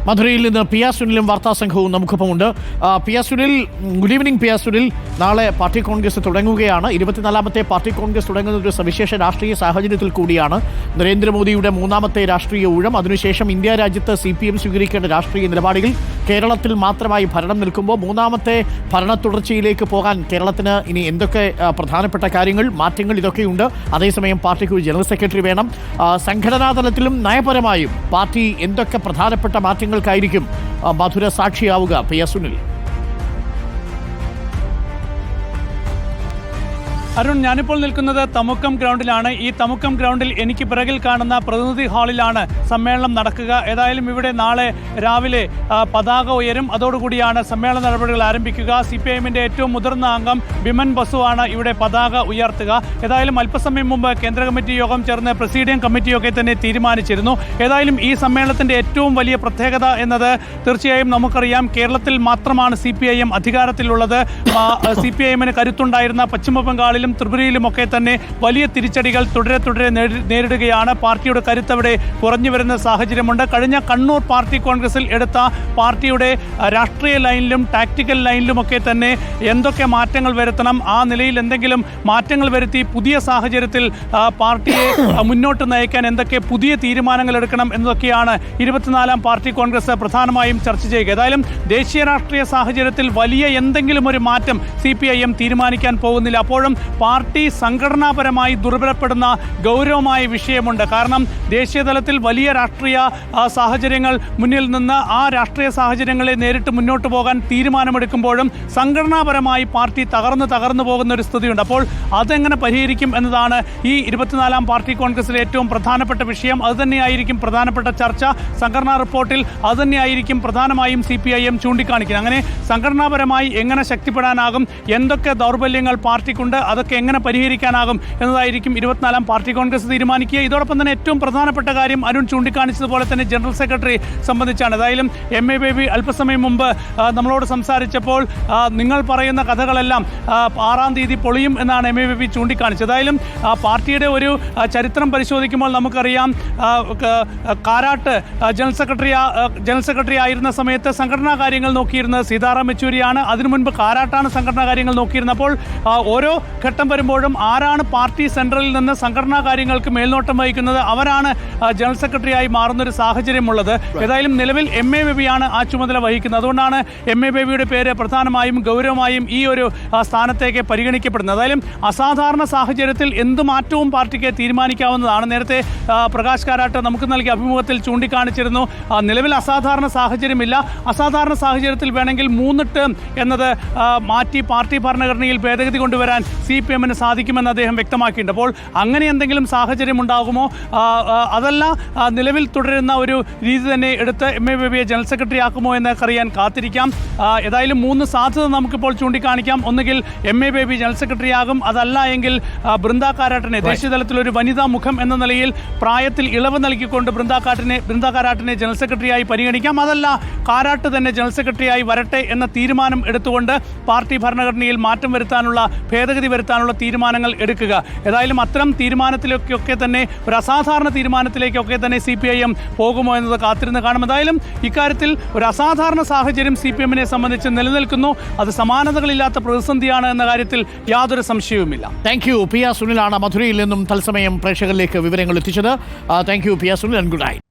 മധുരയിൽ നിന്ന് P R സുനിലും വാർത്താ സംഘവും നമുക്കൊപ്പമുണ്ട്. P R Sunil, good evening. P R Sunil, നാളെ പാർട്ടി കോൺഗ്രസ് തുടങ്ങുകയാണ്. 24ാമത്തെ പാർട്ടി കോൺഗ്രസ് തുടങ്ങുന്ന ഒരു സവിശേഷ രാഷ്ട്രീയ സാഹചര്യത്തിൽ കൂടിയാണ്. നരേന്ദ്രമോദിയുടെ 3ാമത്തെ രാഷ്ട്രീയ ഊഴം, അതിനുശേഷം ഇന്ത്യ രാജ്യത്ത് CPM സ്വീകരിക്കേണ്ട രാഷ്ട്രീയ നിലപാടുകൾ, കേരളത്തിൽ മാത്രമായി ഭരണം നിൽക്കുമ്പോൾ 3ാമത്തെ ഭരണ തുടർച്ചയിലേക്ക് പോകാൻ കേരളത്തിന് ഇനി എന്തൊക്കെ പ്രധാനപ്പെട്ട കാര്യങ്ങൾ, മാറ്റങ്ങൾ ഇതൊക്കെയുണ്ട്. അതേസമയം പാർട്ടിക്ക് ഒരു ജനറൽ സെക്രട്ടറി വേണം. സംഘടനാ തലത്തിലും നയപരമായും പാർട്ടി എന്തൊക്കെ പ്രധാനപ്പെട്ട മാറ്റങ്ങൾക്കായിരിക്കും മധുര സാക്ഷിയാവുക? P S Sunil. അരുൺ, ഞാനിപ്പോൾ നിൽക്കുന്നത് തമുക്കം ഗ്രൗണ്ടിലാണ്. ഈ തമുക്കം ഗ്രൗണ്ടിൽ എനിക്ക് പിറകിൽ കാണുന്ന പ്രതിനിധി ഹാളിലാണ് സമ്മേളനം നടക്കുക. ഏതായാലും ഇവിടെ നാളെ രാവിലെ പതാക ഉയരും. അതോടുകൂടിയാണ് സമ്മേളന നടപടികൾ ആരംഭിക്കുക. CPIMന്റെ ഏറ്റവും മുതിർന്ന അംഗം ബിമൻ ബസുവാണ് ഇവിടെ പതാക ഉയർത്തുക. ഏതായാലും അല്പസമയം മുമ്പ് കേന്ദ്ര കമ്മിറ്റി യോഗം ചേർന്ന് പ്രസിഡിയം കമ്മിറ്റിയൊക്കെ തന്നെ തീരുമാനിച്ചിരുന്നു. ഏതായാലും ഈ സമ്മേളനത്തിന്റെ ഏറ്റവും വലിയ പ്രത്യേകത എന്നത് തീർച്ചയായും നമുക്കറിയാം, കേരളത്തിൽ മാത്രമാണ് CPIM അധികാരത്തിലുള്ളത്. CPIMന് കരുത്തുണ്ടായിരുന്ന പശ്ചിമ ബംഗാളിൽ ത്രിപുരയിലുമൊക്കെ തന്നെ വലിയ തിരിച്ചടികൾ തുടരെ നേരിടുകയാണ്. പാർട്ടിയുടെ കരുത്തവിടെ കുറഞ്ഞു വരുന്ന സാഹചര്യമുണ്ട്. കഴിഞ്ഞ കണ്ണൂർ പാർട്ടി കോൺഗ്രസിൽ എടുത്ത പാർട്ടിയുടെ രാഷ്ട്രീയ ലൈനിലും ടാക്ടിക്കൽ ലൈനിലുമൊക്കെ തന്നെ എന്തൊക്കെ മാറ്റങ്ങൾ വരുത്തണം, ആ നിലയിൽ എന്തെങ്കിലും മാറ്റങ്ങൾ വരുത്തി പുതിയ സാഹചര്യത്തിൽ പാർട്ടിയെ മുന്നോട്ട് നയിക്കാൻ എന്തൊക്കെ പുതിയ തീരുമാനങ്ങൾ എടുക്കണം എന്നതൊക്കെയാണ് 24ാം പാർട്ടി കോൺഗ്രസ് പ്രധാനമായും ചർച്ച ചെയ്യുക. ഏതായാലും ദേശീയ രാഷ്ട്രീയ സാഹചര്യത്തിൽ വലിയ എന്തെങ്കിലും ഒരു മാറ്റം CPIM തീരുമാനിക്കാൻ പോകുന്നില്ല. അപ്പോഴും പാർട്ടി സംഘടനാപരമായി ദുർബലപ്പെടുന്ന ഗൗരവമായ വിഷയമുണ്ട്. കാരണം ദേശീയ തലത്തിൽ വലിയ രാഷ്ട്രീയ സാഹചര്യങ്ങൾ മുന്നിൽ നിന്ന് ആ രാഷ്ട്രീയ സാഹചര്യങ്ങളെ നേരിട്ട് മുന്നോട്ട് പോകാൻ തീരുമാനമെടുക്കുമ്പോഴും സംഘടനാപരമായി പാർട്ടി തകർന്നു പോകുന്ന ഒരു സ്ഥിതിയുണ്ട്. അപ്പോൾ അതെങ്ങനെ പരിഹരിക്കും എന്നതാണ് ഈ 24ാം പാർട്ടി കോൺഗ്രസിലെ ഏറ്റവും പ്രധാനപ്പെട്ട വിഷയം. അതുതന്നെയായിരിക്കും പ്രധാനപ്പെട്ട ചർച്ച. സംഘടനാ റിപ്പോർട്ടിൽ അതുതന്നെയായിരിക്കും പ്രധാനമായും CPIM ചൂണ്ടിക്കാണിക്കുന്നത്. അങ്ങനെ സംഘടനാപരമായി എങ്ങനെ ശക്തിപ്പെടാനാകും, എന്തൊക്കെ ദൗർബല്യങ്ങൾ പാർട്ടിക്കുണ്ട്, അതൊക്കെ എങ്ങനെ പരിഹരിക്കാനാകും എന്നതായിരിക്കും 24ാം പാർട്ടി കോൺഗ്രസ് തീരുമാനിക്കുക. ഇതോടൊപ്പം തന്നെ ഏറ്റവും പ്രധാനപ്പെട്ട കാര്യം അരുൺ ചൂണ്ടിക്കാണിച്ചതുപോലെ തന്നെ ജനറൽ സെക്രട്ടറി സംബന്ധിച്ചാണ്. ഏതായാലും MA ബേബി അല്പസമയം മുമ്പ് നമ്മളോട് സംസാരിച്ചപ്പോൾ നിങ്ങൾ പറയുന്ന കഥകളെല്ലാം 6ാം തീയതി പൊളിയും എന്നാണ് MA ബേബി ചൂണ്ടിക്കാണിച്ചത്. ഏതായാലും പാർട്ടിയുടെ ഒരു ചരിത്രം പരിശോധിക്കുമ്പോൾ നമുക്കറിയാം, കാരാട്ട് ജനറൽ സെക്രട്ടറി ആയിരുന്ന സമയത്ത് സംഘടനാ കാര്യങ്ങൾ നോക്കിയിരുന്നത് സീതാറാം യെച്ചൂരിയാണ്. അതിനു മുൻപ് കാരാട്ടാണ് സംഘടനാ കാര്യങ്ങൾ നോക്കിയിരുന്നത്. അപ്പോൾ ഓരോ ഘട്ടം വരുമ്പോഴും ആരാണ് പാർട്ടി സെൻട്രലിൽ നിന്ന് സംഘടനാ കാര്യങ്ങൾക്ക് മേൽനോട്ടം വഹിക്കുന്നത്, അവരാണ് ജനറൽ സെക്രട്ടറിയായി മാറുന്നൊരു സാഹചര്യമുള്ളത്. ഏതായാലും നിലവിൽ MA ബേബിയാണ് ആ ചുമതല വഹിക്കുന്നത്. അതുകൊണ്ടാണ് MA ബേബിയുടെ പേര് പ്രധാനമായും ഗൗരവമായും ഈ ഒരു സ്ഥാനത്തേക്ക് പരിഗണിക്കപ്പെടുന്നത്. ഏതായാലും അസാധാരണ സാഹചര്യത്തിൽ എന്ത് മാറ്റവും പാർട്ടിക്ക് തീരുമാനിക്കാവുന്നതാണ്. നേരത്തെ പ്രകാശ് കാരാട്ട് നമുക്ക് നൽകിയ അഭിമുഖത്തിൽ ചൂണ്ടിക്കാണിച്ചിരുന്നു, നിലവിൽ അസാധാരണ സാഹചര്യമില്ല. അസാധാരണ സാഹചര്യത്തിൽ വേണമെങ്കിൽ 3 ടേം എന്നത് മാറ്റി പാർട്ടി ഭരണഘടനയിൽ ഭേദഗതി കൊണ്ടുവരാൻ CPIMന് സാധിക്കുമെന്ന് അദ്ദേഹം വ്യക്തമാക്കിയിട്ടുണ്ട്. അപ്പോൾ അങ്ങനെ എന്തെങ്കിലും സാഹചര്യം ഉണ്ടാകുമോ, അതല്ല നിലവിൽ തുടരുന്ന ഒരു രീതി തന്നെ എടുത്ത് MA ബേബിയെ ജനറൽ സെക്രട്ടറി ആക്കുമോ എന്നൊക്കെ അറിയാൻ കാത്തിരിക്കാം. ഏതായാലും 3 സാധ്യത നമുക്കിപ്പോൾ ചൂണ്ടിക്കാണിക്കാം. ഒന്നുകിൽ MA ബേബി ജനറൽ സെക്രട്ടറി ആകും, അതല്ല എങ്കിൽ ബൃന്ദ കാരാട്ടിനെ ദേശീയ തലത്തിൽ ഒരു വനിതാ മുഖം എന്ന നിലയിൽ പ്രായത്തിൽ ഇളവ് നൽകിക്കൊണ്ട് ബൃന്ദ കാരാട്ടിനെ ജനറൽ സെക്രട്ടറിയായി പരിഗണിക്കാം. അതല്ല കാരാട്ട് തന്നെ ജനറൽ സെക്രട്ടറിയായി വരട്ടെ എന്ന തീരുമാനം എടുത്തുകൊണ്ട് പാർട്ടി ഭരണഘടനയിൽ മാറ്റം വരുത്താനുള്ള, ഭേദഗതി വരുത്താനുള്ള തീരുമാനങ്ങൾ എടുക്കുക. ഏതായാലും അത്തരം തീരുമാനത്തിലേക്കൊക്കെ തന്നെ, ഒരു അസാധാരണ തീരുമാനത്തിലേക്കൊക്കെ തന്നെ CPIM പോകുമോ എന്നത് കാത്തിരുന്ന് കാണും. ഏതായാലും ഇക്കാര്യത്തിൽ ഒരു അസാധാരണ സാഹചര്യം CPIMനെ സംബന്ധിച്ച് നിലനിൽക്കുന്നു. അത് സമാനതകളില്ലാത്ത പ്രതിസന്ധിയാണ് എന്ന കാര്യത്തിൽ യാതൊരു സംശയവുമില്ല. Thank you. പി ആർ സുനിലാണ് മധുരയിൽ നിന്നും തത്സമയം പ്രേക്ഷകരിലേക്ക് വിവരങ്ങൾ എത്തിച്ചത്. Thank you P R Sunil, and good night.